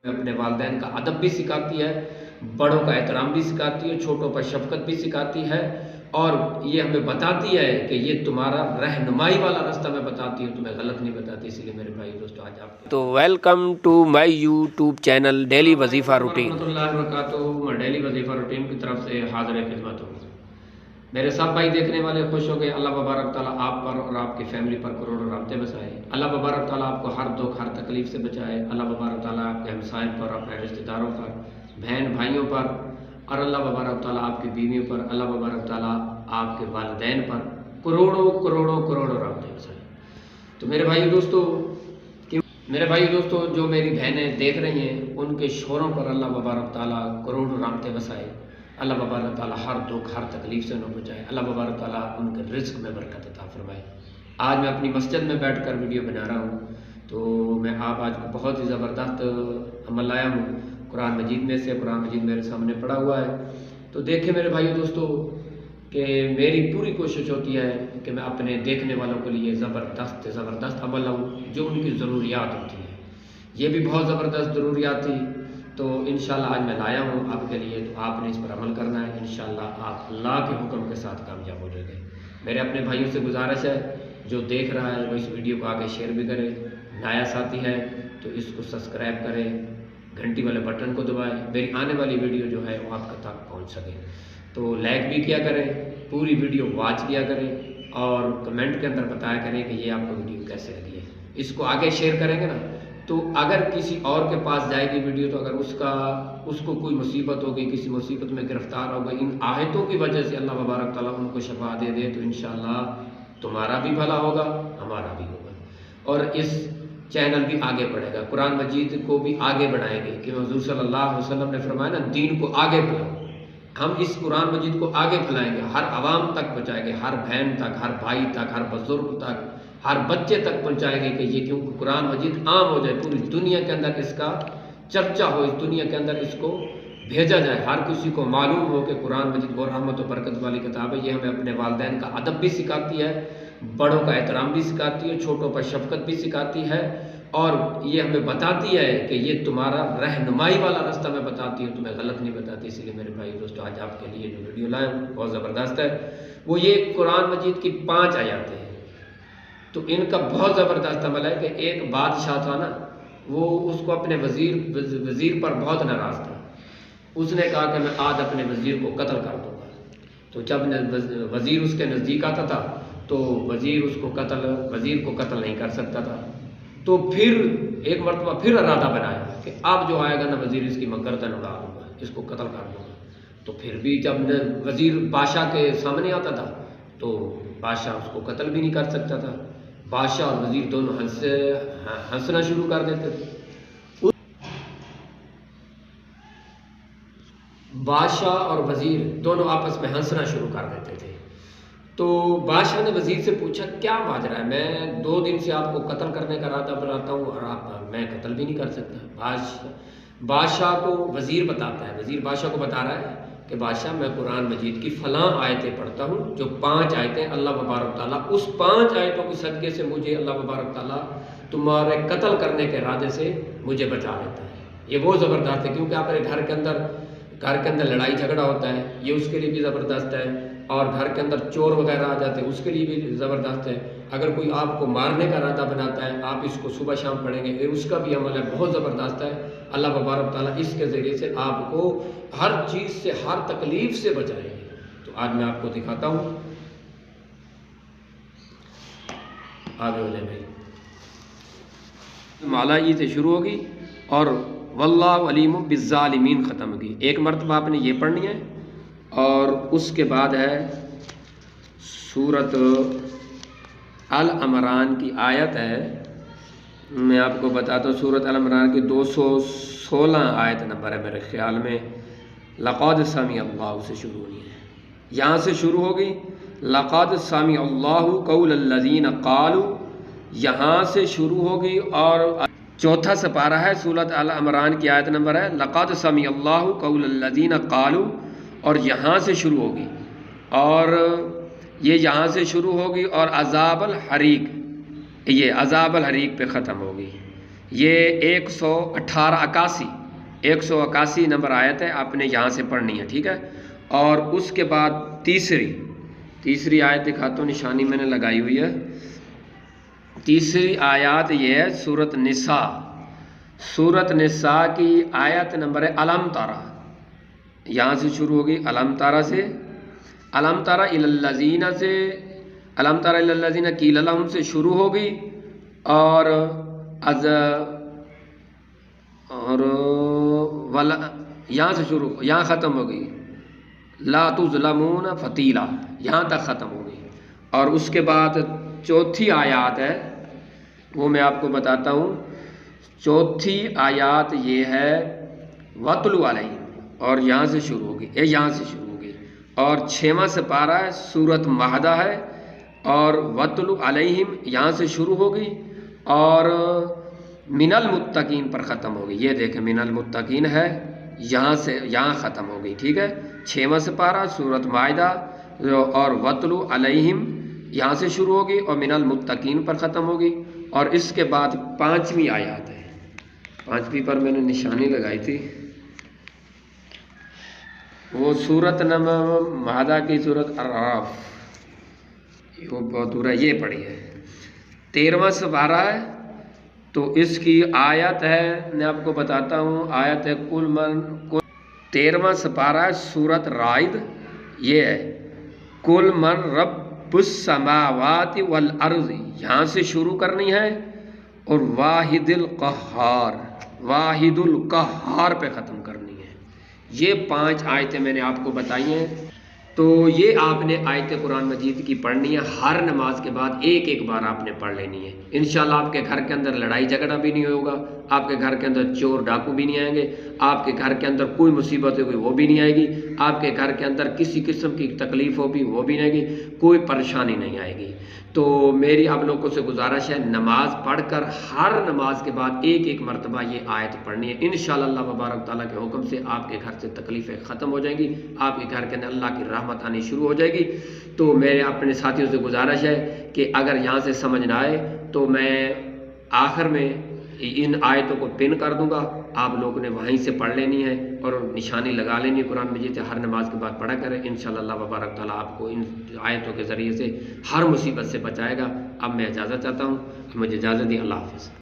अपने वालिदैन का अदब भी सिखाती है, बड़ों का एहतराम भी सिखाती है, छोटों पर शफकत भी सिखाती है, और ये हमें बताती है कि ये तुम्हारा रहनुमाई वाला रास्ता मैं बताती हूँ, तुम्हें गलत नहीं बताती। इसलिए मेरे भाई दोस्तों आज आप तो welcome to my YouTube channel daily वजीफ़ा रूटीन। मैं डेली वजीफ़ा रूटीन की तरफ से हाजिर खिदमत हूँ। मेरे सब भाई देखने वाले खुश हो गए। अल्लाह मुबारक ताला आप पर और आपकी फैमिली पर करोड़ों राब्ते बसाए। अल्लाह मुबारक ताला आपको हर दुख हर तकलीफ से बचाए। अल्लाह मुबारक ताला आपके हमसायों पर, अपने रिश्तेदारों पर, बहन भाइयों पर, और अल्लाह मुबारक ताला आपकी बीवियों पर, अल्लाह मुबारक ताला आपके वालिदैन पर करोड़ों करोड़ों करोड़ों राब्ते बसाए। तो मेरे भाई दोस्तों जो मेरी बहनें देख रही हैं उनके शोरों पर अल्लाह मुबारक ताला करोड़ों राब्ते बसाए। अल्लाह मुबारक ताला हर दुख हर तकलीफ से उन्हें बचाए। अल्लाह मुबारक ताला उनके रिज़्क़ में बरकत अता फरमाए। आज मैं अपनी मस्जिद में बैठकर वीडियो बना रहा हूँ, तो मैं आज को बहुत ही ज़बरदस्त अमल लाया हूँ कुरान मजीद में से। कुरान मजीद मेरे सामने पड़ा हुआ है, तो देखें मेरे भाइयों दोस्तों कि मेरी पूरी कोशिश होती है कि मैं अपने देखने वालों के लिए ज़बरदस्त अमल लाऊँ जो उनकी ज़रूरियात होती है। ये भी बहुत ज़बरदस्त ज़रूरियात थी, तो इंशाल्लाह आज मैं लाया हूँ आपके लिए। तो आपने इस पर अमल करना है, इंशाल्लाह आप अल्लाह के हुक्म के साथ कामयाब हो जाएंगे। मेरे अपने भाइयों से गुजारिश है, जो देख रहा है वो इस वीडियो को आगे शेयर भी करे, नया साथी है तो इसको सब्सक्राइब करें, घंटी वाले बटन को दबाएं, मेरी आने वाली वीडियो जो है वो आपके तक पहुँच सके। तो लाइक भी किया करें, पूरी वीडियो वॉच किया करें, और कमेंट के अंदर बताया करें कि ये आपको वीडियो कैसे लगी है। इसको आगे शेयर करेंगे ना, तो अगर किसी और के पास जाएगी वीडियो, तो अगर उसको कोई मुसीबत हो गई, किसी मुसीबत में गिरफ्तार हो गई, इन आयतों की वजह से अल्लाह मुबारक ताला उनको शफा दे दे, तो इंशाअल्लाह तुम्हारा भी भला होगा, हमारा भी होगा, और इस चैनल भी आगे बढ़ेगा। कुरान मजीद को भी आगे बढ़ाएंगे कि हुज़ूर सल्लल्लाहु अलैहि वसल्लम ने फरमाया ना, दीन को आगे बढ़ाओ। हम इस कुरान मजीद को आगे फैलाएंगे, हर आवाम तक पहुँचाएंगे, हर बहन तक, हर भाई तक, हर बुजुर्ग तक, हर बच्चे तक पहुँचाएंगे कि ये क्योंकि कुरान मजीद आम हो जाए, पूरी दुनिया के अंदर इसका चर्चा हो, इस दुनिया के अंदर इसको भेजा जाए, हर किसी को मालूम हो कि कुरान मजीद बहुत रहमत और बरकत वाली किताब है। ये हमें अपने वालिदैन का अदब भी सिखाती है, बड़ों का एहतराम भी सिखाती है, छोटों पर शफकत भी सिखाती है, और ये हमें बताती है कि ये तुम्हारा रहनुमाई वाला रास्ता मैं बताती हूँ, तुम्हें गलत नहीं बताती। इसलिए मेरे भाई दोस्तों आज आपके लिए जो वीडियो लाए बहुत ज़बरदस्त है। वो ये कुरान मजीद की 5 आयतें हैं, तो इनका बहुत ज़बरदस्त अमल है कि एक बादशाह था ना, वो उसको अपने वज़ीर पर बहुत नाराज़ था। उसने कहा कि मैं आज अपने वज़ीर को कत्ल कर दूँगा। तो जब वज़ीर उसके नज़दीक आता था तो वज़ीर को कत्ल नहीं कर सकता था। तो फिर एक मरतबा फिर इरादा बनाया कि अब जो आएगा ना वज़ीर, इसकी मैं गर्दन उड़ा दूँगा, इसको कत्ल कर दूँगा। तो फिर भी जब वज़ीर बादशाह के सामने आता था तो बादशाह उसको कत्ल भी नहीं कर सकता था। बादशाह और वज़ीर दोनों हंसना शुरू कर देते थे। बादशाह और वज़ीर दोनों आपस में हंसना शुरू कर देते थे। तो बादशाह ने वज़ीर से पूछा, क्या माजरा है, मैं 2 दिन से आपको कत्ल करने का इरादा बनाता हूँ और मैं कत्ल भी नहीं कर सकता। बादशाह को वज़ीर बताता है, वज़ीर बादशाह को बता रहा है कि बादशाह मैं कुरान मजीद की फ़लाँ आयतें पढ़ता हूँ, जो 5 आयतें अल्लाह मुबारक ताला उस 5 आयतों के सदक़े से मुझे अल्लाह मुबारक ताला तुम्हारे कत्ल करने के इरादे से मुझे बचा लेता है। ये बहुत ज़बरदस्त है, क्योंकि आपके घर के अंदर लड़ाई झगड़ा होता है, ये उसके लिए भी ज़बरदस्त है, और घर के अंदर चोर वगैरह आ जाते हैं उसके लिए भी ज़बरदस्त है। अगर कोई आपको मारने का इरादा बनाता है, आप इसको सुबह शाम पढ़ेंगे, ये उसका भी अमल है, बहुत ज़बरदस्त है। अल्लाह मुबारक ताला इसके ज़रिए से आपको हर चीज़ से, हर तकलीफ़ से बचाएंगे। तो आज मैं आपको दिखाता हूँ, आगे हो जाए भाई। माला ई से शुरू होगी और वल्लाहु अलीमुम बिज़्ज़ालिमीन ख़त्म होगी। एक मरतबा आपने ये पढ़नी है, और उसके बाद है सूरत अल इमरान की आयत है, मैं आपको बताता हूँ। सूरत अल इमरान की 216 आयत नंबर है मेरे ख़्याल में। लक़द समी अल्लाहु से शुरू होनी है, यहाँ से शुरू होगी। लक़द समी अल्लाहु क़ौलल्लज़ीना क़ालू, यहाँ से शुरू होगी, और 4था सपारा है, सूरत अल इमरान की आयत नंबर है लक़द समी अल्लाहु क़ौलल्लज़ीना क़ालू, और यहाँ से शुरू होगी, और ये यहाँ से शुरू होगी, और अज़ाबल हरीक, ये अज़ाबल हरीक पे ख़त्म होगी। یہ 181 نمبر آیت ہے، آپ نے یہاں سے پڑھنی ہے، ٹھیک ہے۔ اور اس کے بعد تیسری آیت دکھاتا ہوں، نشانی میں نے لگائی ہوئی ہے۔ تیسری آیات یہ ہے سورت نساء کی آیت نمبر ہے علم تارا، یہاں سے شروع ہوگی، علم تارا سے، علم تارا الی الذین سے، علم تارا الی الذین قیل لہم سے شروع ہوگی، اور یہاں سے شروع، یہاں ختم ہوگی، لا تظلمون فتیلا، یہاں تک ختم ہوگی۔ اور اس کے بعد چوتھی آیات ہے، وہ میں آپ کو بتاتا ہوں۔ چوتھی آیات یہ ہے وَاتْلُ عَلَيْهِمْ، اور یہاں سے شروع ہوگی، یہاں سے شروع ہوگی۔ اور 6واں سپارہ ہے، سورت مائدہ ہے، اور وَاتْلُ عَلَيْهِمْ یہاں سے شروع ہوگی، اور من المتقین پر ختم ہوگی۔ یہ دیکھیں من المتقین ہے، یہاں ختم ہوگی، ٹھیک ہے۔ 6واں سپارہ سورت مائدہ، اور وَاتْلُ عَلَيْهِمْ یہاں سے شروع ہوگی اور من المتقین پر ختم ہوگی۔ اور اس کے بعد 5ویں آیات ہے، 5ویں پر میں نے نشانی لگائی تھی، وہ سورت نمبر مائدہ کی سورت اعراف، وہ بہت دور ہے، یہ پڑھی ہے۔ 13واں سپارہ ہے، تو اس کی آیت ہے، میں آپ کو بتاتا ہوں، آیت ہے 13واں سپارہ ہے سورت رائد، یہ ہے کل من رب السماوات والارض، یہاں سے شروع کرنی ہے، اور واحد القہار پہ ختم کرنی ہے۔ یہ 5 آیتیں میں نے آپ کو بتائی ہیں۔ تو یہ آپ نے آیت قرآن مجید کی پڑھنی ہے، ہر نماز کے بعد ایک بار آپ نے پڑھ لینی ہے۔ انشاءاللہ آپ کے گھر کے اندر لڑائی جھگڑا بھی نہیں ہوگا، آپ کے گھر کے اندر چور ڈاکو بھی نہیں آئیں گے، آپ کے گھر کے اندر کوئی مصیبت ہوگی وہ بھی نہیں آئے گی، آپ کے گھر کے اندر کسی قسم کی تکلیف ہوگی وہ بھی نہیں آئے گی، کوئی پریشانی نہیں آئے گی۔ تو میری آپ لوگوں سے گزارش ہے، نماز پڑھ کر ہر نماز کے بعد ایک مرتبہ یہ آیت پڑھنی ہے۔ انشاءاللہ اللہ تبارک تعالیٰ کے حکم سے آپ کے گھر سے تکلیفیں ختم ہو جائیں گی، آپ کے گھر کے اندر اللہ کی رحمت آنی شروع ہو جائے گی۔ تو میرے اپنے ساتھیوں سے گزارش ہے کہ اگر یہاں سے سمجھ نہ آئے تو میں آخر میں ان آیتوں کو پن کر دوں گا، آپ لوگوں نے وہیں سے پڑھ لینی ہے اور نشانی لگا لینی ہے۔ قرآن مجید سے ہر نماز کے بعد پڑھا کریں، انشاءاللہ اللہ تبارک تعالیٰ آپ کو ان آیتوں کے ذریعے سے ہر مصیبت سے بچائے گا۔ اب میں اجازت چاہتا ہوں، مجھے اجازت دی، اللہ حافظ۔